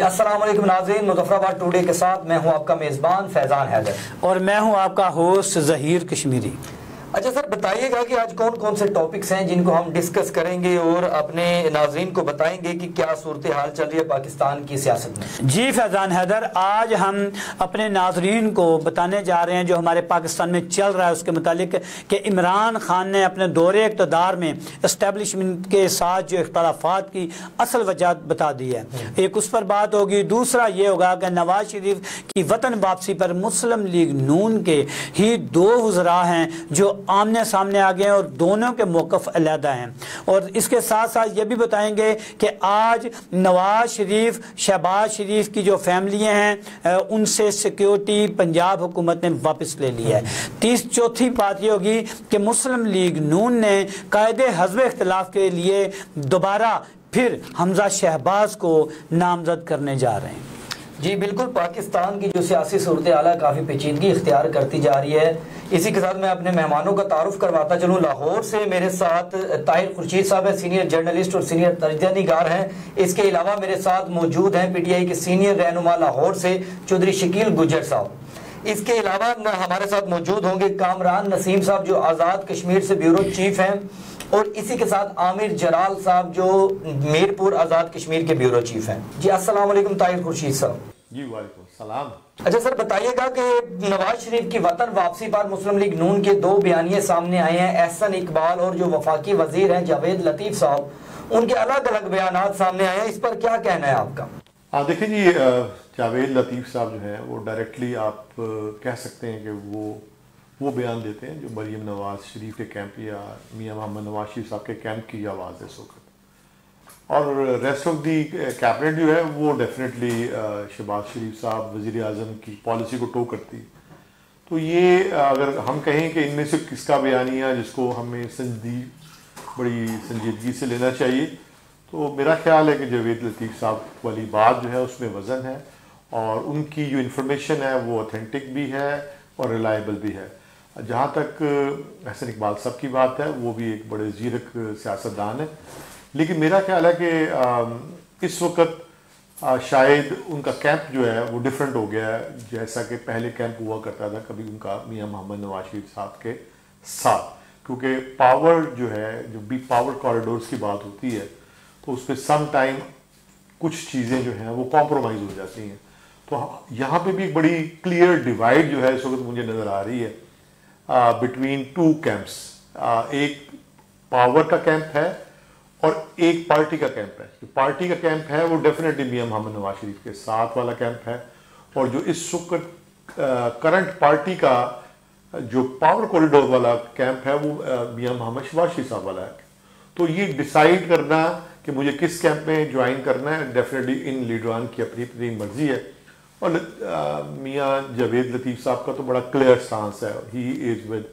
अस्सलाम वालेकुम नाज़रीन, मुज़फ़्फ़राबाद टुडे के साथ मैं हूं आपका मेज़बान फैज़ान हैदर और मैं हूं आपका होस्ट ज़हीर कश्मीरी। अच्छा सर, बताइएगा कि आज कौन कौन से टॉपिक्स हैं जिनको हम डिस्कस करेंगे और अपने नाज़रीन को बताएंगे कि क्या सूरत हाल चल रही है पाकिस्तान की सियासत में। जी फैज़ान हैदर, आज हम अपने नाज़रीन को बताने जा रहे हैं जो हमारे पाकिस्तान में चल रहा है उसके मुतालिक कि इमरान खान ने अपने दौरे इक़्तिदार में इस्टेब्लिशमेंट के साथ जो इख्तलाफात की असल वजह बता दी है। एक उस पर बात होगी, दूसरा ये होगा कि नवाज शरीफ की वतन वापसी पर मुस्लिम लीग नून के ही दो वज़रा हैं जो आमने सामने आ गए हैं और दोनों के मौक़िफ़ अलहदा हैं। और इसके साथ साथ ये भी बताएंगे कि आज नवाज शरीफ, शहबाज शरीफ की जो फैमिलियाँ हैं उनसे सिक्योरिटी पंजाब हुकूमत ने वापस ले ली है। चौथी बात ये होगी कि मुस्लिम लीग नून ने कायदे हज़्ब इख्तिलाफ के लिए दोबारा फिर हमजा शहबाज को नामजद करने जा रहे हैं। जी बिल्कुल, पाकिस्तान की जो सियासी सूरत हाल है काफ़ी पेचीदगी इख्तियार करती जा रही है। इसी के साथ मैं अपने मेहमानों का तारुफ करवाता चलूँ। लाहौर से मेरे साथ ताहिर खुर्शीद साहब है, सीनियर जर्नलिस्ट और सीनियर तर्जुमा निगार हैं। इसके अलावा मेरे साथ मौजूद हैं पीटीआई के सीनियर रहनुमा लाहौर से चौधरी शकील गुज्जर साहब। इसके अलावा हमारे साथ मौजूद होंगे कामरान नसीम साहब जो आज़ाद कश्मीर से ब्यूरो चीफ हैं, और इसी के साथ आमिर जलाल साहब जो मीरपुर आज़ाद कश्मीर के ब्यूरो चीफ हैं। जी अस्सलाम वालेकुम ताहिर खुर्शीद साहब। जी वालेकुम सलाम। अच्छा सर, बताइएगा कि नवाज शरीफ की वतन वापसी पर मुस्लिम लीग नून के दो बयानिए सामने आए हैं। एहसन इकबाल और जो वफाकी वजीर हैं जावेद लतीफ साहब, उनके अलग अलग बयानात सामने आए हैं। इस पर क्या कहना है आपका? देखिए जी, जावेद लतीफ साहब जो हैं वो डायरेक्टली आप कह सकते हैं कि वो बयान देते हैं जो मरीम नवाज शरीफ के कैंप या मियां मोहम्मद नवाज शरीफ साहब के कैंप की आवाज़ है इस वक्त। और रेस्ट ऑफ दी कैबिनेट जो है वो डेफिनेटली शहबाज शरीफ साहब वज़ीर आज़म की पॉलिसी को टो करती। तो ये अगर हम कहें कि इनमें से किसका बयानिया जिसको हमें बड़ी संजीदगी से लेना चाहिए, तो मेरा ख्याल है कि जावेद लतीफ़ साहब वाली बात जो है उसमें वज़न है और उनकी जो इन्फॉर्मेशन है वो ऑथेंटिक भी है और रिलायबल भी है। जहाँ तक एहसन इकबाल साहब की बात है, वो भी एक बड़े ज़ीरक सियासतदान है, लेकिन मेरा ख्याल है कि इस वक्त शायद उनका कैंप जो है वो डिफरेंट हो गया है जैसा कि पहले कैंप हुआ करता था कभी उनका मियां मोहम्मद नवाज शरीफ साहब के साथ। क्योंकि पावर जो है, जो भी पावर कॉरिडोर्स की बात होती है तो उस पर सम टाइम कुछ चीज़ें जो हैं वो कॉम्प्रोमाइज़ हो जाती हैं। तो यहाँ पे भी एक बड़ी क्लियर डिवाइड जो है इस वक्त मुझे नज़र आ रही है बिटवीन टू कैंप्स। एक पावर का कैंप है और एक पार्टी का कैंप है। जो पार्टी का कैंप है वो डेफिनेटली मियां मोहम्मद नवाज शरीफ के साथ वाला कैंप है, और जो इस वक्त करंट पार्टी का जो पावर कॉरिडोर वाला कैंप है वो मियां मोहम्मद शहबाज शरीफ साहब वाला है। तो ये डिसाइड करना कि मुझे किस कैंप में ज्वाइन करना है डेफिनेटली इन लीडरान की अपनी अपनी मर्जी है। और मियां जावेद लतीफ़ साहब का तो बड़ा क्लियर स्टांस है, ही इज विद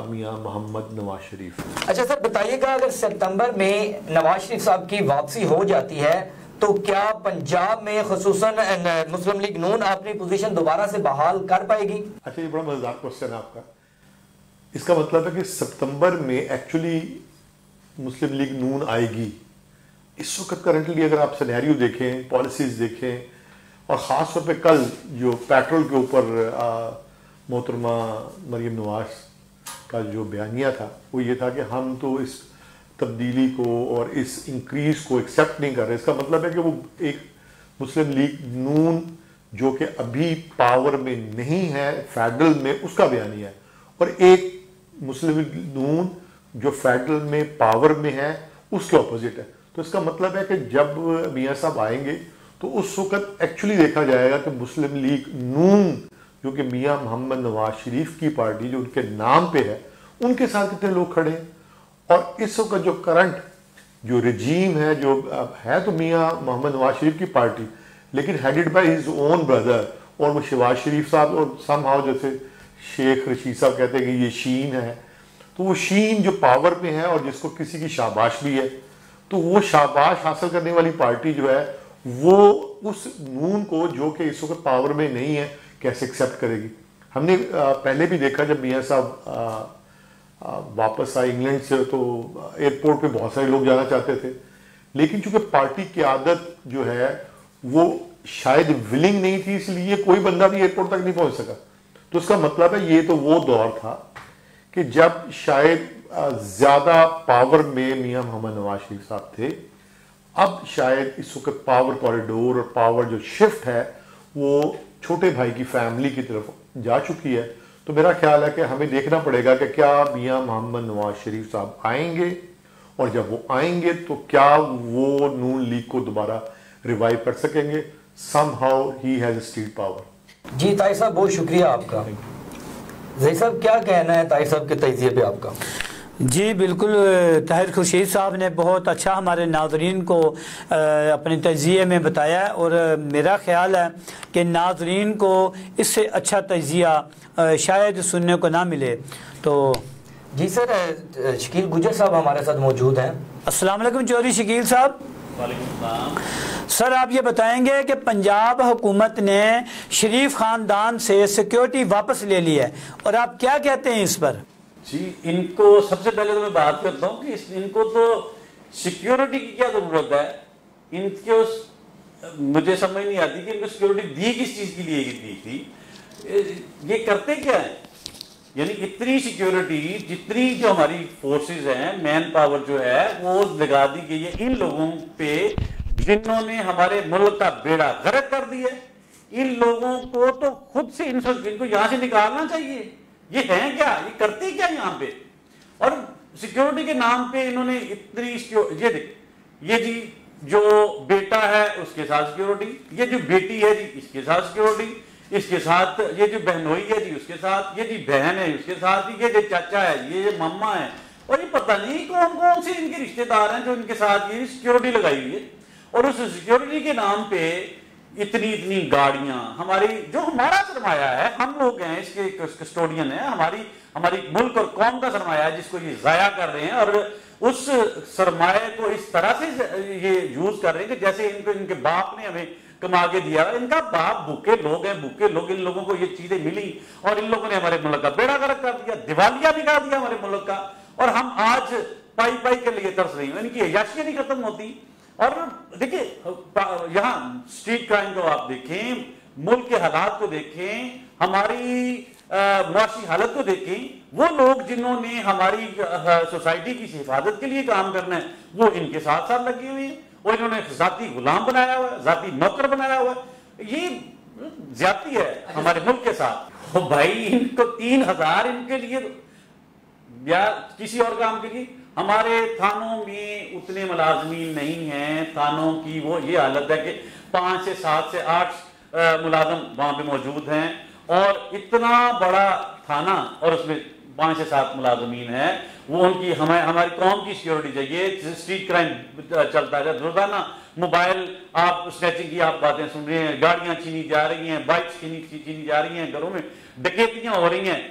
मियां मोहम्मद नवाज शरीफ। अच्छा सर, बताइएगा अगर सितंबर में नवाज शरीफ साहब की वापसी हो जाती है तो क्या पंजाब में खुसूसन मुस्लिम लीग नून अपनी पोजीशन दोबारा से बहाल कर पाएगी? अच्छा, ये बड़ा मजेदार क्वेश्चन है आपका। इसका मतलब है कि सितंबर में एक्चुअली मुस्लिम लीग नून आएगी। इस वक्त करंटली अगर आप सिनेरियो देखें, पॉलिसीज देखें, और ख़ास तौर पे कल जो पेट्रोल के ऊपर मोहतरमा मरीम नवाज का जो बयानिया था वो ये था कि हम तो इस तब्दीली को और इस इंक्रीज को एक्सेप्ट नहीं कर रहे। इसका मतलब है कि वो एक मुस्लिम लीग नून जो कि अभी पावर में नहीं है फेडरल में, उसका बयानिया है, और एक मुस्लिम लीग नून जो फेडरल में पावर में है उसके ऑपोजिट है। तो इसका मतलब है कि जब मियाँ साहब आएंगे तो उस वक्त एक्चुअली देखा जाएगा कि मुस्लिम लीग नून जो कि मियां मोहम्मद नवाज शरीफ की पार्टी जो उनके नाम पे है, उनके साथ कितने लोग खड़े हैं। और इस वक्त जो करंट जो रजीम है, जो है तो मियां मोहम्मद नवाज शरीफ की पार्टी, लेकिन headed by his own brother, और वो शहबाज शरीफ साहब, और समहाउ जैसे शेख रशीद साहब कहते हैं कि ये शीन है, तो वो शीन जो पावर में है और जिसको किसी की शाबाश भी है, तो वो शाबाश हासिल करने वाली पार्टी जो है वो उस नून को जो कि इस वक्त पावर में नहीं है कैसे एक्सेप्ट करेगी। हमने पहले भी देखा जब मियाँ साहब वापस आए इंग्लैंड से तो एयरपोर्ट पे बहुत सारे लोग जाना चाहते थे, लेकिन चूंकि पार्टी की आदत जो है वो شاید ولنگ نہیں تھی، اس لیے کوئی بندہ بھی ایئرپورٹ تک نہیں پہنچ سکا. تو اس کا مطلب ہے یہ تو وہ دور تھا کہ جب شاید زیادہ پاور میں میاں محمد نواز شریف صاحب تھے. اب شاید اس وقت پاور کوریڈور اور پاور جو شفٹ ہے وہ چھوٹے بھائی کی فیملی کی طرف جا چکی ہے. تو میرا خیال ہے کہ ہمیں دیکھنا پڑے گا کہ کیا میاں محمد نواز شریف صاحب آئیں گے، اور جب وہ آئیں گے تو کیا وہ نون لیگ کو دوبارہ ریوائیو کر سکیں گے. somehow he has a state power. جی طاہر صاحب بہت شکریہ آپ کا. ظہیر صاحب کیا کہنا ہے طاہر صاحب کے تجزیے پہ آپ کا؟ جی بالکل، طاہر خورشید صاحب نے بہت اچھا ہمارے ناظرین کو اپنے تجزیے میں بتایا ہے، اور میرا خیال ہے کہ ناظرین کو اس سے اچھا تجزیہ شاید سننے کو نہ ملے. تو جی سر، شکیل گجر صاحب ہمارے ساتھ موجود ہیں. السلام علیکم چودھری شکیل صاحب. وعلیکم السلام. سر آپ یہ بتائیں گے کہ پنجاب حکومت نے شریف خاندان سے سیکیورٹی واپس لے لی ہے، اور آپ کیا کہتے ہیں اس پر؟ جی ان کو سب سے پہلے تو میں بات کرتا ہوں کہ ان کو تو سیکیورٹی کی کیا ضرورت ہے. ان کو مجھے سمجھ نہیں آتی کہ ان کو سیکیورٹی دی کس چیز کے لیے دی تھی. یہ کرتے کیا ہے؟ یعنی اتنی سیکیورٹی جتنی جو ہماری فورسز ہیں، مین پاور جو ہے وہ لگا دی گئی ہے ان لوگوں پہ جنہوں نے ہمارے ملک کا بیڑا غرق کر دیا. ان لوگوں کو تو خود سے ان کو یہاں سے نکالنا چاہیے. یہ ہیں کیا؟ یہ کرتے کیا یہاں پہ؟ اور سیکیورٹی کے نام پہ انہوں نے اتنی یہ دیکھ، یہ جی جو بیٹا ہے اس کے ساتھ سیکیورٹی، یہ جو بیٹی ہے جی اس کے ساتھ سیکیورٹی، اس کے ساتھ یہ جو بہنوئی ہے جی اس کے ساتھ، یہ جی بہن ہے اس کے ساتھ، یہ جو چاچا ہے یہ ماما ہے، اور یہ پتہ نہیں کون کون سے ان کے رشتے دار ہیں جو ان کے ساتھ یہ سیکیورٹی لگائی ہوئی ہے. اور اس سیکیورٹی کے نام پہ اتنی گاڑیاں، ہماری جو ہمارا سرمایہ ہے، ہم لوگ ہیں اس کے کسٹوڈین ہیں، ہماری ملک اور قوم کا سرمایہ ہے جس کو یہ ضائع کر رہے ہیں، اور اس سرمایہ کو اس طرح سے یہ یوز کر رہے ہیں کہ جیسے ان کے باپ نے ہمیں کما کے دیا. ان کا باپ بھوکے لوگ ہیں، بھوکے لوگ، ان لوگوں کو یہ چیزیں ملی اور ان لوگوں نے ہمارے ملک کا بیڑا غرق کر دیا، دیوالیہ بھی کر دیا ہمارے ملک کا. اور ہم آج پائی کے لیے ترس رہے ہیں، ان کی عیاشیاں نہیں ختم ہوتی. اور دیکھیں یہاں اسٹریٹ کرائم کو آپ دیکھیں، ملک کے حالات کو دیکھیں، ہماری معاشی حالت کو دیکھیں. وہ لوگ جنہوں نے ہماری سوسائٹی کی حفاظت کے لیے کام کرنا ہے وہ ان کے ساتھ ساتھ لگی ہوئی ہیں، اور انہوں نے ذاتی غلام بنایا ہوا ہے، ذاتی نوکر بنایا ہوا ہے. یہ زیادتی ہے ہمارے ملک کے ساتھ. بھائی ان کو 3000 ان کے لیے یا کسی اور کام کے لیے. ہمارے تھانوں میں اتنے ملازمین نہیں ہیں. تھانوں کی وہ یہ حالت ہے کہ 5 سے 7 سے 8 ملازم وہاں پہ موجود ہیں، اور اتنا بڑا تھانہ اور اس میں 5 سے 7 ملازمین ہیں. وہ ان کی ہماری قوم کی سیکیورٹی چاہیے. اسٹریٹ کرائم چلتا ہے روزانہ، موبائل آپ اسنیچنگ کی آپ باتیں سن رہے ہیں، گاڑیاں چھینی جا رہی ہیں، بائکس چھینی جا رہی ہیں، گھروں میں ڈکیتیاں ہو رہی ہیں،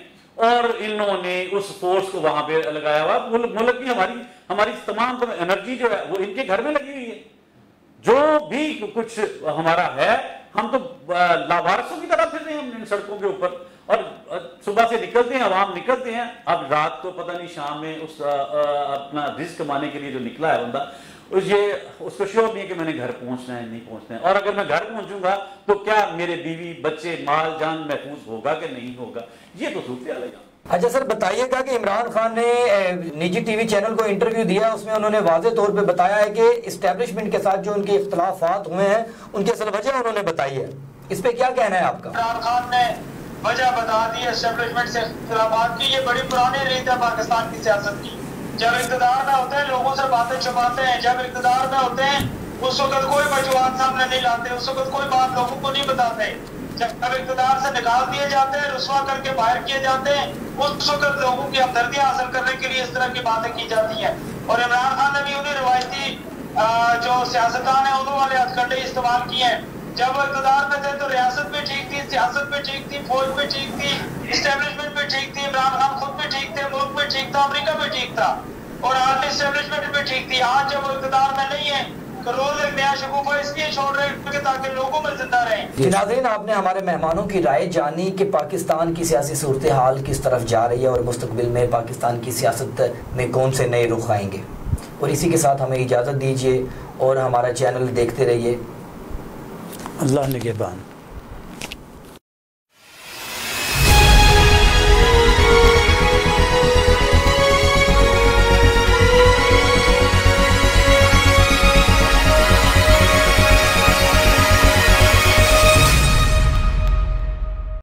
اور انہوں نے اس فورس کو وہاں پہ لگایا ہوا. ملک کی ہماری تمام انرجی جو ہے وہ ان کے گھر میں لگی ہوئی ہے. جو بھی کچھ ہمارا ہے ہم تو لاوارثوں کی طرح پھر رہے ہیں ان سڑکوں کے اوپر، اور صبح سے نکلتے ہیں، عوام نکلتے ہیں. اب رات کو پتہ نہیں شام میں اس اپنا رزق کمانے کے لیے جو نکلا ہے بندہ، اس کو شیور نہیں ہے کہ میں نے گھر پہنچنا ہے نہیں پہنچنا ہے. اور اگر میں گھر پہنچوں گا تو کیا میرے بیوی بچے مال جان محفوظ ہوگا کہ نہیں ہوگا؟ یہ تو صورتحال ہے. اچھا سر بتائیے گا کہ عمران خان نے نجی ٹی وی چینل کو انٹرویو دیا، اس میں انہوں نے واضح طور پہ بتایا ہے کہ اسٹیبلشمنٹ کے ساتھ جو ان کے اختلافات ہوئے ہیں ان کی اصل وجہ انہوں نے بتائی ہے. اس پہ کیا کہنا ہے آپ کا؟ عمران خان نے وجہ بتا دی ہے اسٹیبلشمنٹ سے اختلافات کی. یہ بڑی پرانی ریت ہے پاکستان کی سیاست کی. جب اقتدار میں ہوتے ہیں لوگوں سے باتیں چھپاتے ہیں، جب اقتدار میں ہوتے ہیں اس وقت کوئی وجوہات سامنے نہیں لاتے، اس وقت کوئی بات لوگوں کو نہیں بتاتے. جب اقتدار سے نکال دیے جاتے ہیں، رسوا کر کے باہر کیے جاتے ہیں، اس وقت لوگوں کی ہمدردیاں حاصل کرنے کے لیے اس طرح کی باتیں کی جاتی ہیں. اور عمران خان نے بھی انہیں روایتی جو سیاستدان ہیں انہوں والے ہتھ کنڈے استعمال کیے ہیں. جب اقتدار میں تھے تو ریاست بھی ٹھیک تھی، سیاست بھی ٹھیک تھی، فوج بھی ٹھیک تھی، اسٹیبلشمنٹ بھی ٹھیک تھی، عمران خان خود بھی ٹھیک تھے، ملک بھی ٹھیک تھا، امریکہ بھی ٹھیک تھا، اور آرمی اسٹیبلشمنٹ بھی ٹھیک تھی. آج جب اقتدار میں نہیں ہے تو روز ایک نیا شگوفہ اس لیے چھوڑ رہے ہیں تاکہ لوگوں میں زندہ رہیں. ناظرین آپ نے ہمارے مہمانوں کی رائے جانی کہ پاکستان کی سیاسی صورتحال کس طرف جا رہی ہے اور مستقبل میں پاکستان کی سیاست میں کون سے نئے رخ آئیں گے. اور اسی کے ساتھ ہمیں اجازت دیجیے اور ہمارا چینل دیکھتے رہیے. اللہ نگہبان.